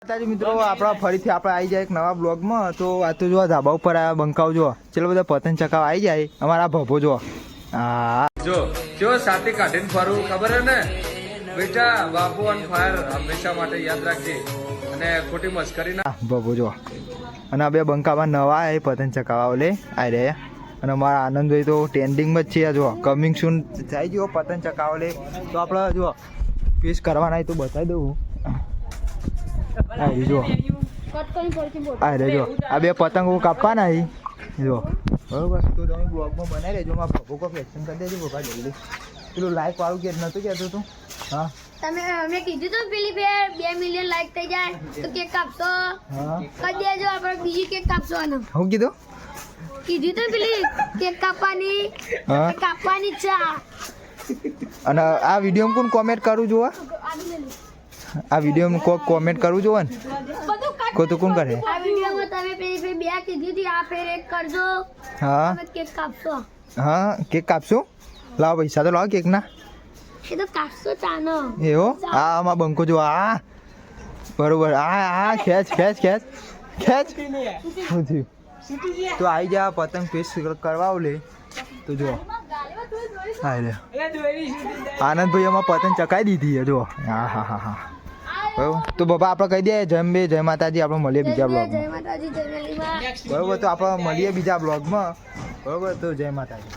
માતાજી મિત્રો, આપણા ફરીથી આપણે આવી જાય એક નવા બ્લોગમાં. તો આ તો જો ધાબા ઉપર આવ્યા બંકાવ જો ચલો બધા પતંગ ચકાવ આવી જાય. અમારા ભભો જો હા જો જો સાથે કાઢીને ફરવું ખબર હે ને બેટા. બાપુ ઓન ફાયર હંમેશા માટે યાદ રાખજે અને ખોટી મસ્કરી ના. ભભો જો અને આ બે બંકામાં નવા એ પતંગ ચકાવવા ઓલે આવી રહ્યા. અને અમારા આનંદભાઈ તો ટ્રેન્ડિંગમાં જ છે. જો કમિંગ સૂન થઈ ગયો પતંગ ચકાવવા લે. તો આપણે જો પીસ કરવાના તો બતાવી દઉં. જો આ રે જો આ બે પતંગો કાપવાના જો બરોબર. તો તમે બ્લોગમાં બનાવી લેજો. મારા ભભો કો ફેશન કરી દેજો ભભા જલ્દી. પેલું લાઈક વાળું કે નતું કહેતું તું? હા તમે અમે કીધું તો પેલી ફેર 2 મિલિયન લાઈક થઈ જાય તો કેક કાપશો. હા કરી દેજો. આપણે બીજી કેક કાપશો. આનો હું કીધું તો પેલી કેક કાપવાની હા કાપવાની છે. અને આ વિડીયો કોણ કોમેન્ટ કરું જોવા? આ વિડીયો કોક કોમેન્ટ કરવું જોવે ને કો તો કોણ કરે? આ વિડીયોમાં તમે પેલી ફેર 2 કીધી હતી, આ ફેર 1 કરજો. હા તમે કેક કાપશો. હા કેક કાપશું. લાવો પૈસા તો લાવો કેકના. એ તો કાપશો ચાનો. એવો હા આમાં બંકો જો આ બરોબર. આ ખેંચ ખેંચ ખેંચ ખેંચ શું થયું? તો આવી જા પતંગ પીસ કરવા લે. તો જો હા રે આનંદભાઈ એમાં પતંગ ચકાઈ દીધી જો. હા હા હા હા બરોબર. તો બાબા આપણે કહી દઈએ જય બે જય માતાજી. આપણે મળીએ બીજા બ્લોગમાં. જય માતાજી, જય મેલીમાં. બરોબર. તો આપણે મળીએ બીજા બ્લોગમાં. બરોબર. તો જય માતાજી.